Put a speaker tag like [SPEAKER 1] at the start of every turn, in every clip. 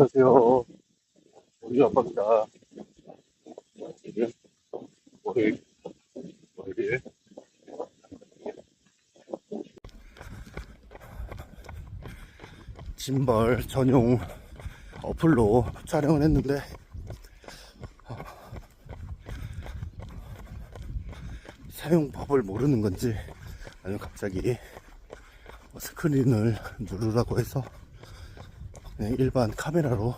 [SPEAKER 1] 안녕하세요. 우리 아빠입니다. 지금 월요일, 월요일 짐벌 전용 어플로 촬영을 했는데 사용법을 모르는 건지 아니면 갑자기 스크린을 누르라고 해서 그냥 일반 카메라로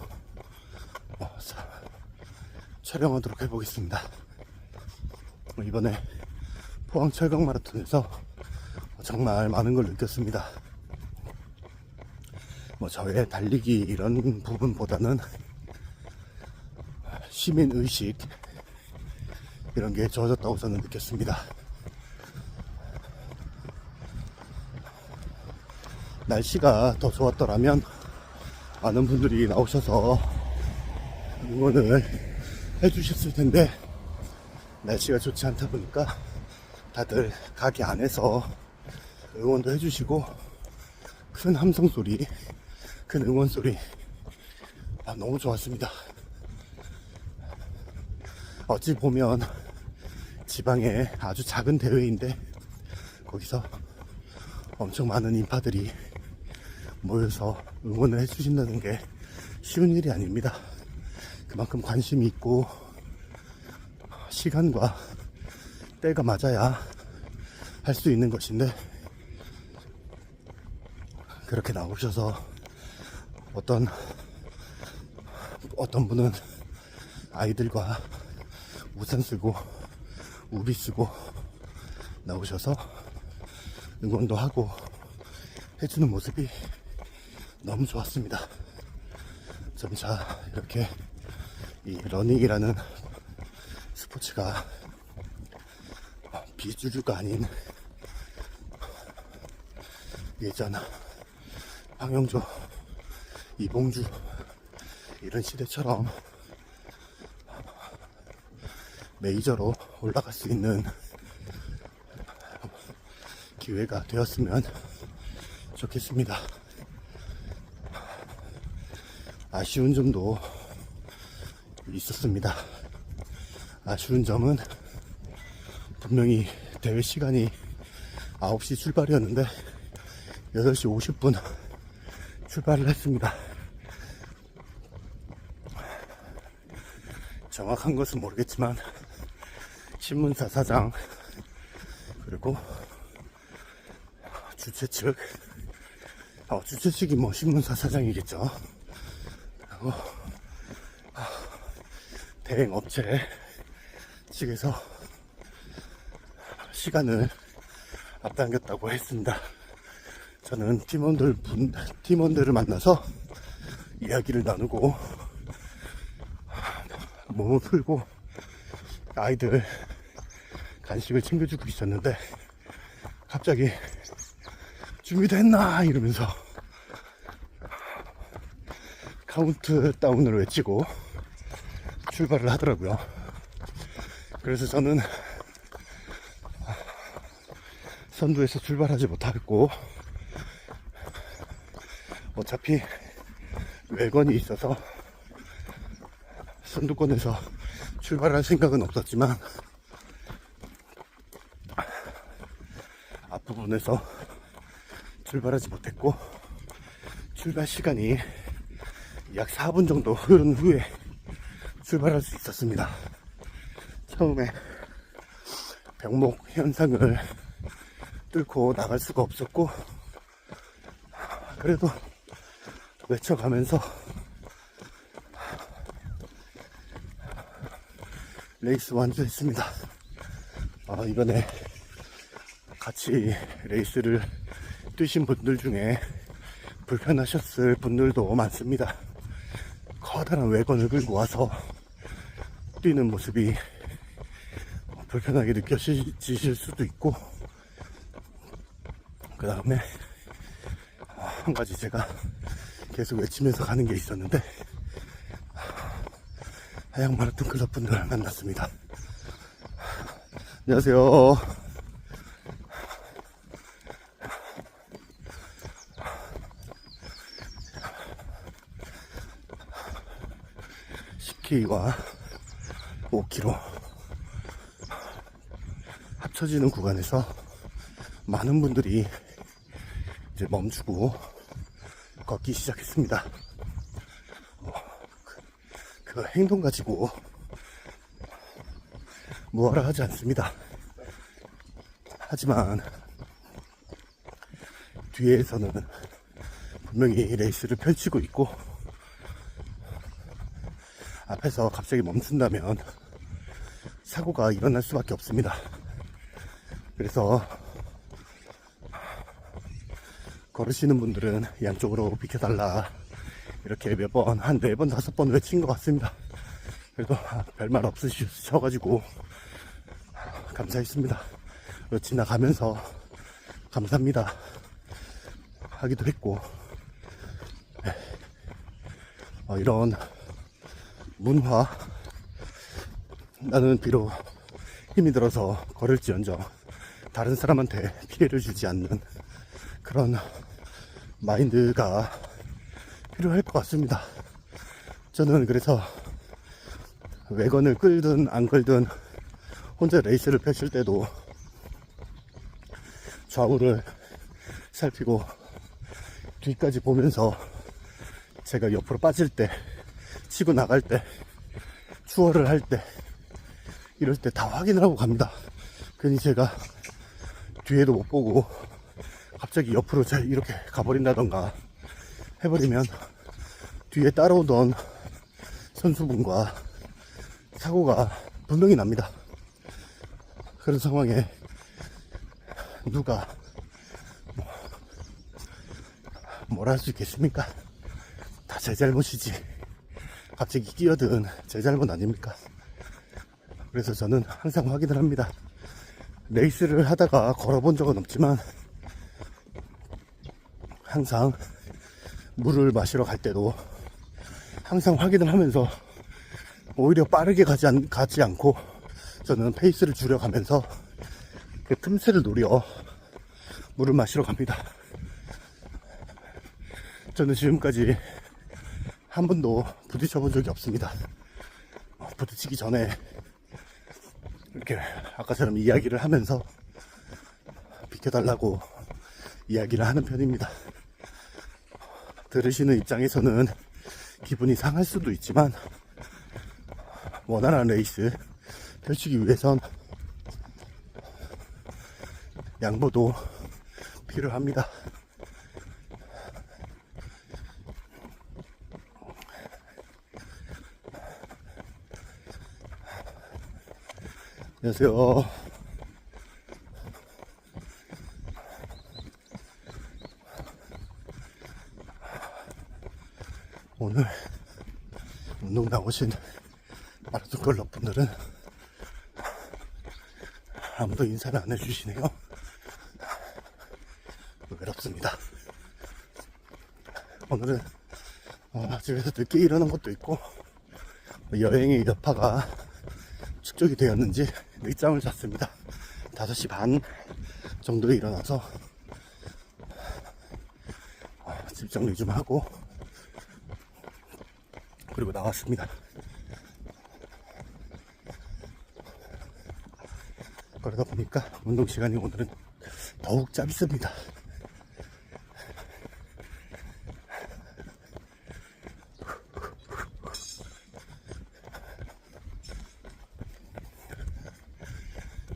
[SPEAKER 1] 촬영하도록 해보겠습니다. 이번에 포항 철강 마라톤에서 정말 많은 걸 느꼈습니다. 저의 달리기 이런 부분보다는 시민의식 이런 게 좋아졌다고 저는 느꼈습니다. 날씨가 더 좋았더라면 많은 분들이 나오셔서 응원을 해주셨을 텐데 날씨가 좋지 않다 보니까 다들 가게 안에서 응원도 해주시고 큰 함성 소리, 큰 응원 소리 너무 좋았습니다. 어찌 보면 지방의 아주 작은 대회인데 거기서 엄청 많은 인파들이 모여서 응원을 해주신다는 게 쉬운 일이 아닙니다. 그만큼 관심이 있고 시간과 때가 맞아야 할 수 있는 것인데 그렇게 나오셔서 어떤 분은 아이들과 우산 쓰고 우비 쓰고 나오셔서 응원도 하고 해주는 모습이 너무 좋았습니다. 점차 이렇게 이 러닝이라는 스포츠가 비주류가 아닌 예전 황영조, 이봉주 이런 시대처럼 메이저로 올라갈 수 있는 기회가 되었으면 좋겠습니다. 아쉬운 점도 있었습니다. 아쉬운 점은 분명히 대회 시간이 9시 출발이었는데 8시 50분 출발을 했습니다. 정확한 것은 모르겠지만 신문사 사장 그리고 주최 측 주최 측이 신문사 사장이겠죠. 그리고 대행업체 측에서 시간을 앞당겼다고 했습니다. 저는 팀원들을 만나서 이야기를 나누고 몸을 풀고 아이들 간식을 챙겨주고 있었는데 갑자기 준비됐나 이러면서 카운트다운을 외치고 출발을 하더라고요. 그래서 저는 선두에서 출발하지 못했고 어차피 외건이 있어서 선두권에서 출발할 생각은 없었지만 앞부분에서 출발하지 못했고 출발 시간이 약 4분 정도 흐른 후에 출발할 수 있었습니다. 처음에 병목 현상을 뚫고 나갈 수가 없었고 그래도 외쳐가면서 레이스 완주했습니다. 이번에 같이 레이스를 뛰신 분들 중에 불편하셨을 분들도 많습니다. 커다란 외건을 끌고 와서 뛰는 모습이 불편하게 느껴지실 수도 있고 그 다음에 한 가지 제가 계속 외치면서 가는 게 있었는데 하양 마라톤 클럽 분들 만났습니다. 안녕하세요. 4K와 5km 합쳐지는 구간에서 많은 분들이 이제 멈추고 걷기 시작했습니다. 그 행동 가지고 뭐하라 하지 않습니다. 하지만 뒤에서는 분명히 레이스를 펼치고 있고 앞에서 갑자기 멈춘다면 사고가 일어날 수밖에 없습니다. 그래서 걸으시는 분들은 양쪽으로 비켜달라 이렇게 몇 번, 한 4번, 5번 외친 것 같습니다. 그래도 별말 없으셔가지고 감사했습니다. 지나가면서 감사합니다 하기도 했고, 이런 문화, 나는 비록 힘이 들어서 걸을지언정 다른 사람한테 피해를 주지 않는 그런 마인드가 필요할 것 같습니다. 저는 그래서 외건을 끌든 안 끌든 혼자 레이스를 펼칠 때도 좌우를 살피고 뒤까지 보면서 제가 옆으로 빠질 때, 치고 나갈 때, 추월을 할 때, 이럴 때 다 확인을 하고 갑니다. 괜히 제가 뒤에도 못 보고 갑자기 옆으로 이렇게 가버린다던가 해버리면 뒤에 따라오던 선수분과 사고가 분명히 납니다. 그런 상황에 누가 뭐라 할 수 있겠습니까? 다 제 잘못이지. 갑자기 끼어든 제 잘못 아닙니까? 그래서 저는 항상 확인을 합니다. 레이스를 하다가 걸어본 적은 없지만 항상 물을 마시러 갈 때도 항상 확인을 하면서 오히려 빠르게 가지 않고 저는 페이스를 줄여가면서 그 틈새를 노려 물을 마시러 갑니다. 저는 지금까지 한 번도 부딪혀 본 적이 없습니다. 부딪히기 전에 이렇게 아까처럼 이야기를 하면서 비켜달라고 이야기를 하는 편입니다. 들으시는 입장에서는 기분이 상할 수도 있지만 원활한 레이스 펼치기 위해선 양보도 필요합니다. 안녕하세요. 오늘 운동 나오신 마라톤 클럽 분들은 아무도 인사를 안 해주시네요. 외롭습니다. 오늘은 집에서 늦게 일어난 것도 있고 여행의 여파가 축적이 되었는지 늦잠을 잤습니다. 5시 반 정도에 일어나서 집 정리 좀 하고 그리고 나왔습니다. 그러다 보니까 운동 시간이 오늘은 더욱 짧습니다.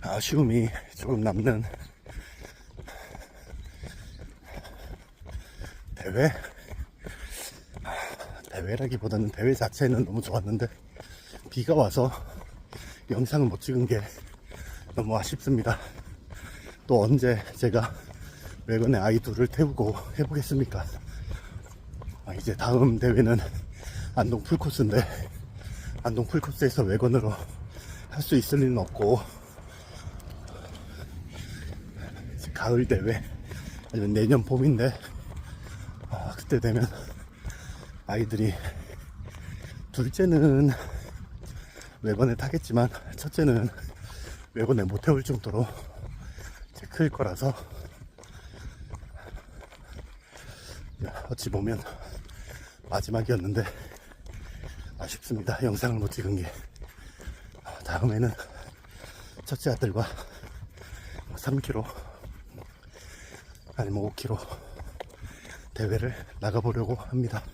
[SPEAKER 1] 아쉬움이 조금 남는 대회라기보다는 대회 자체는 너무 좋았는데 비가 와서 영상을 못 찍은 게 너무 아쉽습니다. 또 언제 제가 외근에 아이 둘을 태우고 해보겠습니까? 이제 다음 대회는 안동 풀코스인데 안동 풀코스에서 외건으로 할 수 있을 리는 없고 가을 대회 아니면 내년 봄인데 그때 되면 아이들이 둘째는 외건에 타겠지만 첫째는 외건에 못 태울 정도로 클 거라서 어찌 보면 마지막이었는데 아쉽습니다. 영상을 못 찍은 게. 다음에는 첫째 아들과 3km 아니면 5km 대회를 나가보려고 합니다.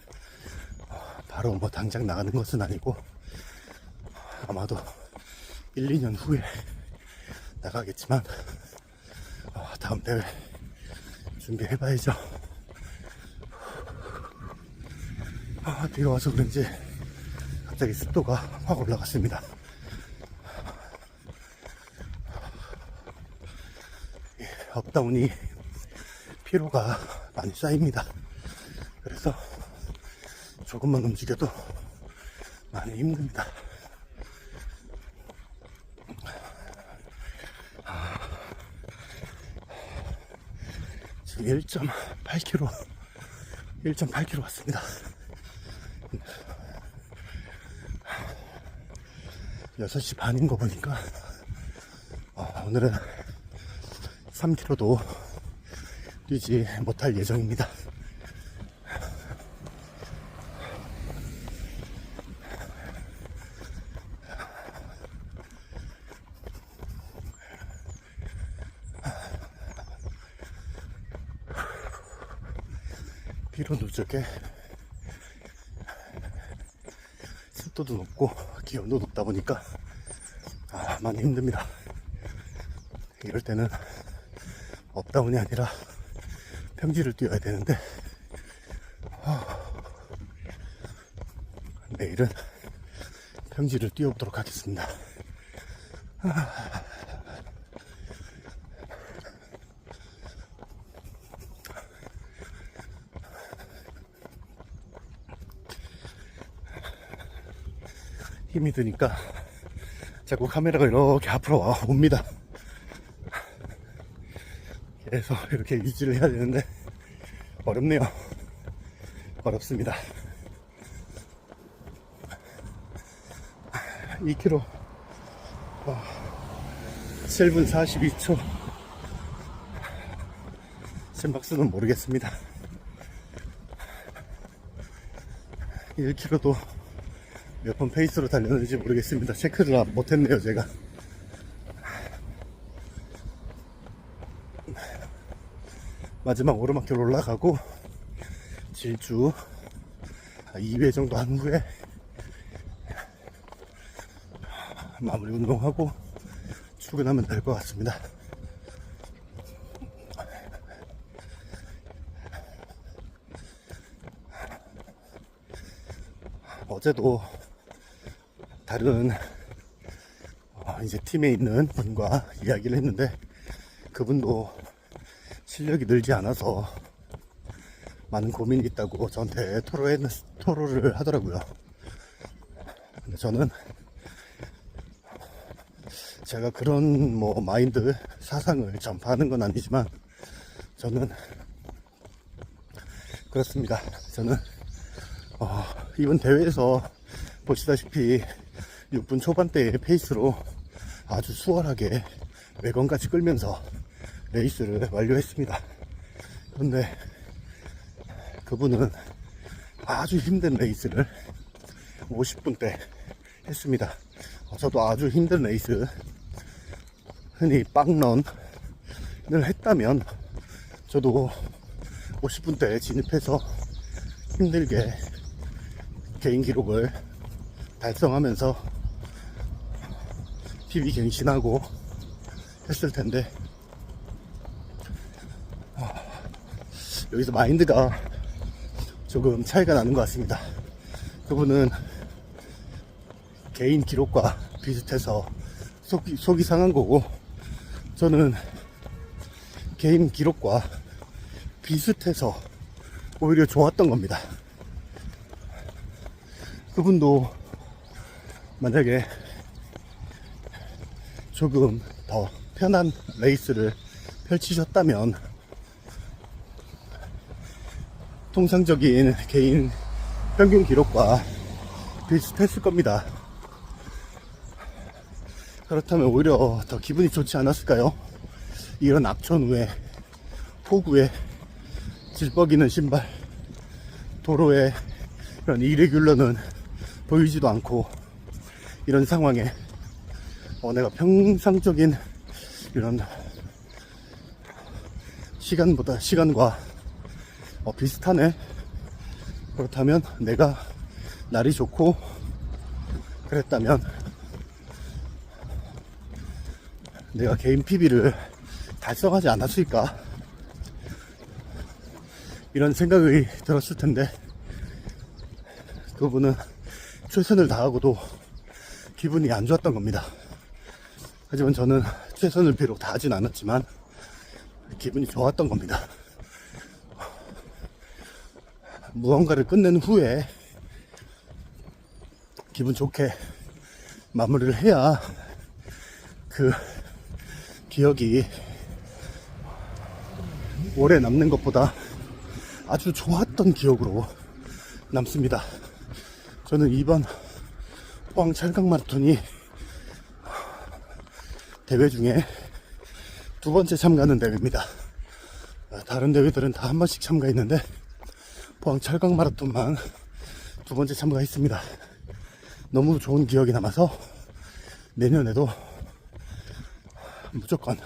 [SPEAKER 1] 바로 뭐 당장 나가는 것은 아니고 아마도 1, 2년 후에 나가겠지만 다음 대회 준비해봐야죠. 비가 와서 그런지 갑자기 습도가 확 올라갔습니다. 업다운이 피로가 많이 쌓입니다. 그래서 조금만 움직여도 많이 힘듭니다. 지금 1.8km 왔습니다. 6시 반인 거 보니까 오늘은 3km도 뛰지 못할 예정입니다. 피로 누적에 습도도 높고 기온도 높다 보니까 많이 힘듭니다. 이럴 때는 업다운이 아니라 평지를 뛰어야 되는데 내일은 평지를 뛰어보도록 하겠습니다. 힘이 드니까 자꾸 카메라가 이렇게 앞으로 옵니다. 그래서 이렇게 유지를 해야 되는데 어렵네요. 어렵습니다. 2km 7분 42초. 심박수는 모르겠습니다. 1km도 몇 번 페이스로 달렸는지 모르겠습니다. 체크를 못했네요, 제가. 마지막 오르막길 올라가고 질주 2회 정도 한 후에 마무리 운동하고 출근하면 될 것 같습니다. 어제도 다른 이제 팀에 있는 분과 이야기를 했는데 그분도 실력이 늘지 않아서 많은 고민이 있다고 저한테 토로를 하더라고요. 근데 저는 제가 그런 뭐 마인드 사상을 전파하는 건 아니지만 저는 그렇습니다. 저는 이번 대회에서 보시다시피 6분 초반대의 페이스로 아주 수월하게 외건까지 끌면서 레이스를 완료했습니다. 그런데 그분은 아주 힘든 레이스를 50분대 했습니다. 저도 아주 힘든 레이스, 흔히 빵런을 했다면 저도 50분대에 진입해서 힘들게 개인 기록을 달성하면서 PB 갱신하고 했을 텐데 여기서 마인드가 조금 차이가 나는 것 같습니다. 그분은 개인 기록과 비슷해서 속이 상한 거고 저는 개인 기록과 비슷해서 오히려 좋았던 겁니다. 그분도 만약에 조금 더 편한 레이스를 펼치셨다면 통상적인 개인 평균 기록과 비슷했을 겁니다. 그렇다면 오히려 더 기분이 좋지 않았을까요? 이런 악천 후에 폭우에 질퍽이는 신발, 도로에 이런 이레귤러는 보이지도 않고 이런 상황에 내가 평상적인 이런 시간과 비슷하네. 그렇다면 내가 날이 좋고 그랬다면 내가 개인 PB를 달성하지 않았을까, 이런 생각이 들었을 텐데, 그분은 최선을 다하고도 기분이 안 좋았던 겁니다. 하지만 저는 최선을 비록 다하진 않았지만 기분이 좋았던 겁니다. 무언가를 끝낸 후에 기분 좋게 마무리를 해야 그 기억이 오래 남는 것보다 아주 좋았던 기억으로 남습니다. 저는 이번 포항 철강 마라톤이 대회 중에 두 번째 참가하는 대회입니다. 다른 대회들은 다 한 번씩 참가했는데 포항 철강 마라톤만 두 번째 참가했습니다. 너무 좋은 기억이 남아서 내년에도 무조건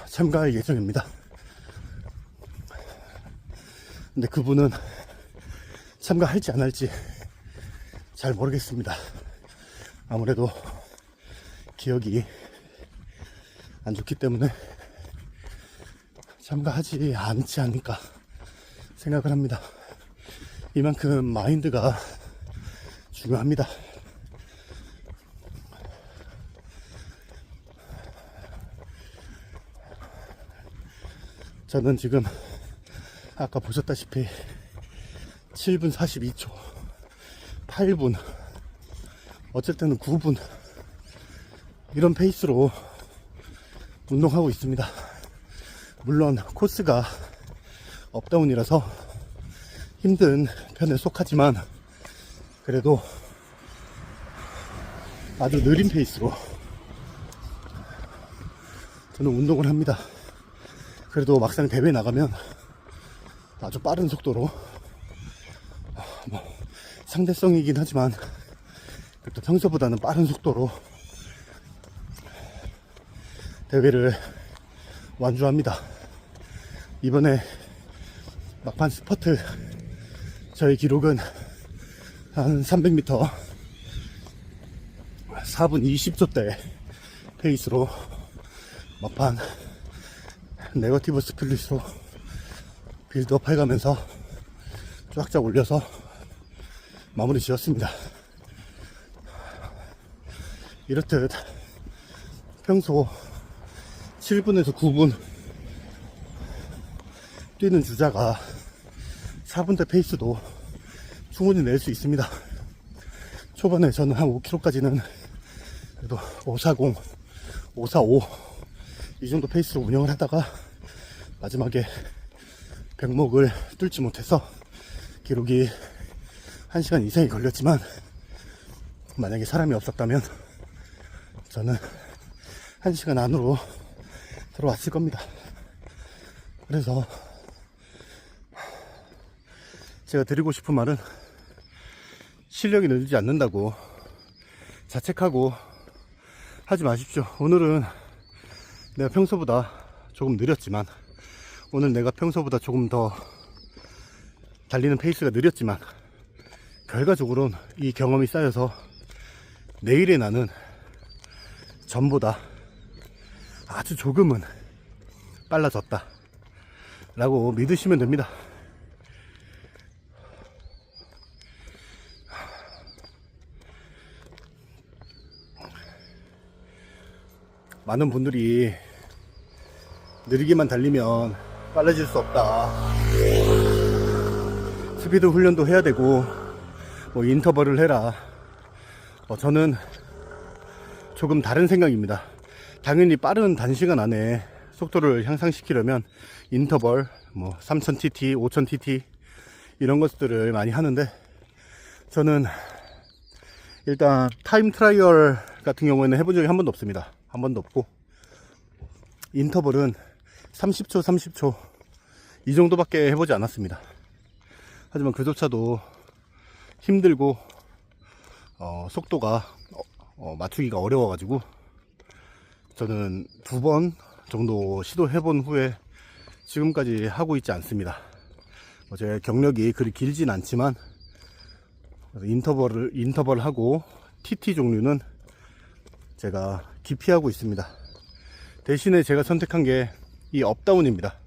[SPEAKER 1] 참가할 예정입니다. 근데 그분은 참가할지 안 할지 잘 모르겠습니다. 아무래도 기억이 안 좋기 때문에 참가하지 않지 않을까 생각을 합니다. 이만큼 마인드가 중요합니다. 저는 지금 아까 보셨다시피 7분 42초, 8분, 어쩔 때는 9분, 이런 페이스로 운동하고 있습니다. 물론 코스가 업다운이라서 힘든 편에 속하지만 그래도 아주 느린 페이스로 저는 운동을 합니다. 그래도 막상 대회 나가면 아주 빠른 속도로, 상대성이긴 하지만 그래도 평소보다는 빠른 속도로 대회를 완주합니다. 이번에 막판 스퍼트 저의 기록은 한 300m 4분 20초대 페이스로 막판 네거티브 스플릿으로 빌드업 해가면서 쫙쫙 올려서 마무리 지었습니다. 이렇듯 평소 7분에서 9분 뛰는 주자가 4분대 페이스도 충분히 낼 수 있습니다. 초반에 저는 한 5km까지는 그래도 540, 545 이 정도 페이스로 운영을 하다가 마지막에 병목을 뚫지 못해서 기록이 1시간 이상이 걸렸지만, 만약에 사람이 없었다면 저는 1시간 안으로 들어왔을 겁니다. 그래서 제가 드리고 싶은 말은, 실력이 늘지 않는다고 자책하고 하지 마십시오. 오늘은 내가 평소보다 조금 느렸지만, 오늘 내가 평소보다 조금 더 달리는 페이스가 느렸지만, 결과적으로는 이 경험이 쌓여서 내일의 나는 전보다 아주 조금은 빨라졌다 라고 믿으시면 됩니다. 많은 분들이 느리게만 달리면 빨라질 수 없다, 스피드 훈련도 해야 되고 인터벌을 해라. 저는 조금 다른 생각입니다. 당연히 빠른 단시간 안에 속도를 향상시키려면 인터벌 3000TT, 5000TT 이런 것들을 많이 하는데, 저는 일단 타임 트라이얼 같은 경우에는 해본 적이 한 번도 없습니다. 한 번도 없고, 인터벌은 30초 30초 이 정도밖에 해보지 않았습니다. 하지만 그조차도 힘들고 속도가 맞추기가 어려워가지고 저는 2번 정도 시도해본 후에 지금까지 하고 있지 않습니다. 제 경력이 그리 길진 않지만 인터벌 하고 TT 종류는 제가 기피하고 있습니다. 대신에 제가 선택한 게 이 업다운입니다.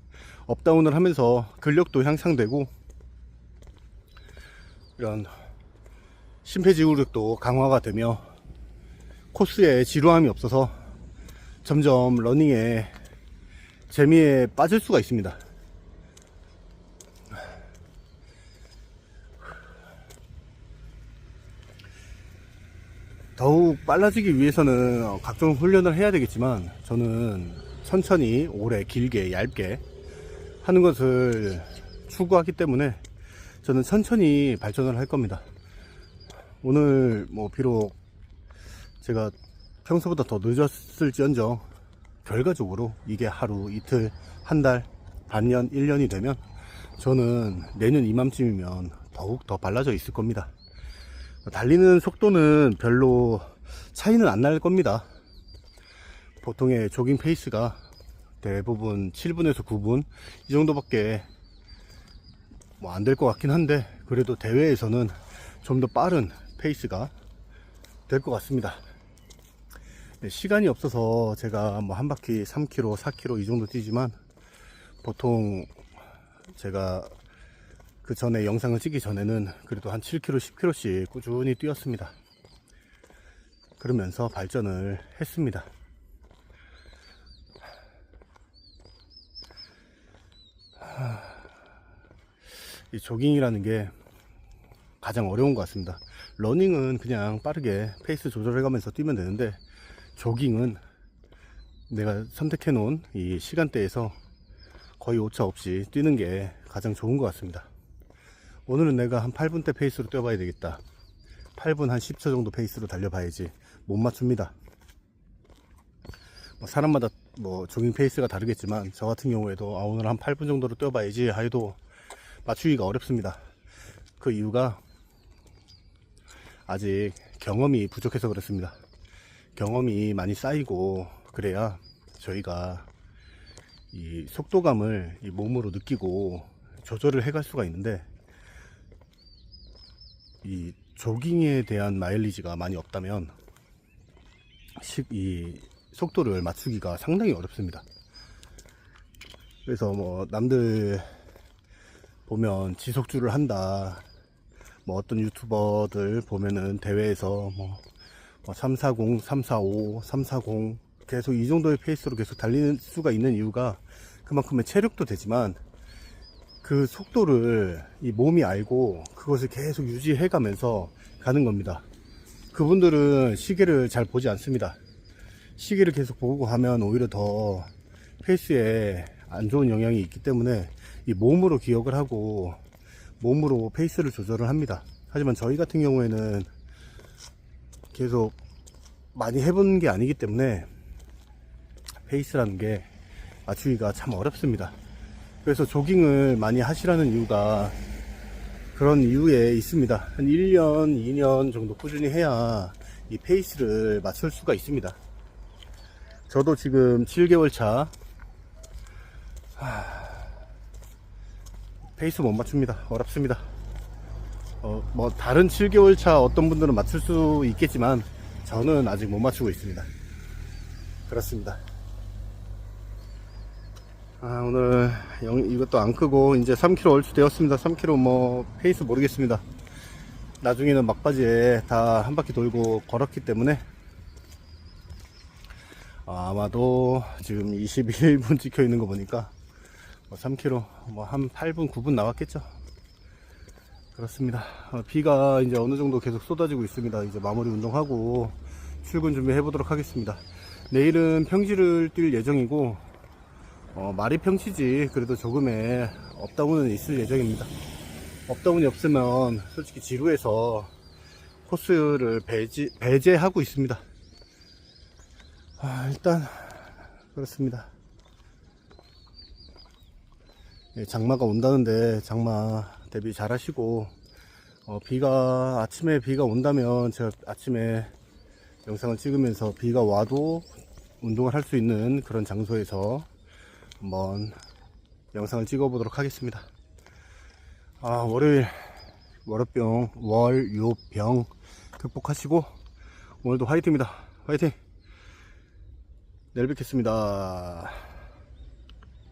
[SPEAKER 1] 업다운을 하면서 근력도 향상되고 이런 심폐지구력도 강화가 되며 코스에 지루함이 없어서 점점 러닝에 재미에 빠질 수가 있습니다. 더욱 빨라지기 위해서는 각종 훈련을 해야 되겠지만 저는 천천히 오래 길게 얇게 하는 것을 추구하기 때문에 저는 천천히 발전을 할 겁니다. 오늘 비록 제가 평소보다 더 늦었을지언정 결과적으로 이게 하루 이틀 한 달 반년 1년이 되면 저는 내년 이맘쯤이면 더욱 더 빨라져 있을 겁니다. 달리는 속도는 별로 차이는 안 날 겁니다. 보통의 조깅 페이스가 대부분 7분에서 9분 이 정도밖에 안 될 것 같긴 한데 그래도 대회에서는 좀 더 빠른 페이스가 될 것 같습니다. 시간이 없어서 제가 한 바퀴 3km, 4km 이 정도 뛰지만 보통 제가 그 전에 영상을 찍기 전에는 그래도 한 7km, 10km씩 꾸준히 뛰었습니다. 그러면서 발전을 했습니다. 이 조깅이라는 게 가장 어려운 것 같습니다. 러닝은 그냥 빠르게 페이스 조절해 가면서 뛰면 되는데 조깅은 내가 선택해 놓은 이 시간대에서 거의 오차 없이 뛰는 게 가장 좋은 것 같습니다. 오늘은 내가 한 8분대 페이스로 뛰어봐야 되겠다. 8분 한 10초 정도 페이스로 달려봐야지. 못 맞춥니다. 사람마다 조깅 페이스가 다르겠지만 저 같은 경우에도 오늘 한 8분 정도로 뛰어봐야지 해도 맞추기가 어렵습니다. 그 이유가 아직 경험이 부족해서 그렇습니다. 경험이 많이 쌓이고 그래야 저희가 이 속도감을 이 몸으로 느끼고 조절을 해갈 수가 있는데 이 조깅에 대한 마일리지가 많이 없다면 이 속도를 맞추기가 상당히 어렵습니다. 그래서 남들 보면 지속주를 한다, 어떤 유튜버들 보면은 대회에서 340, 345, 340 계속 이 정도의 페이스로 계속 달릴 수가 있는 이유가 그만큼의 체력도 되지만 그 속도를 이 몸이 알고 그것을 계속 유지해 가면서 가는 겁니다. 그분들은 시계를 잘 보지 않습니다. 시계를 계속 보고 하면 오히려 더 페이스에 안 좋은 영향이 있기 때문에 이 몸으로 기억을 하고 몸으로 페이스를 조절을 합니다. 하지만 저희 같은 경우에는 계속 많이 해본 게 아니기 때문에 페이스라는 게 맞추기가 참 어렵습니다. 그래서 조깅을 많이 하시라는 이유가 그런 이유에 있습니다. 한 1년, 2년 정도 꾸준히 해야 이 페이스를 맞출 수가 있습니다. 저도 지금 7개월 차 페이스 못 맞춥니다. 어렵습니다. 다른 7개월 차 어떤 분들은 맞출 수 있겠지만 저는 아직 못 맞추고 있습니다. 그렇습니다. 오늘 이것도 안 끄고 이제 3km 얼추 되었습니다. 3km 페이스 모르겠습니다. 나중에는 막바지에 다 한 바퀴 돌고 걸었기 때문에 아마도 지금 21분 찍혀 있는 거 보니까 3km 한 8분 9분 나왔겠죠. 그렇습니다. 비가 이제 어느 정도 계속 쏟아지고 있습니다. 이제 마무리 운동하고 출근 준비해 보도록 하겠습니다. 내일은 평지를 뛸 예정이고 말이 평지지 그래도 조금의 업다운은 있을 예정입니다. 업다운이 없으면 솔직히 지루해서 코스를 배제하고 있습니다. 일단 그렇습니다. 장마가 온다는데 장마 대비 잘 하시고 아침에 비가 온다면 제가 아침에 영상을 찍으면서 비가 와도 운동을 할 수 있는 그런 장소에서 한번 영상을 찍어 보도록 하겠습니다. 월요병 극복하시고 오늘도 화이팅입니다. 화이팅! 내일 뵙겠습니다.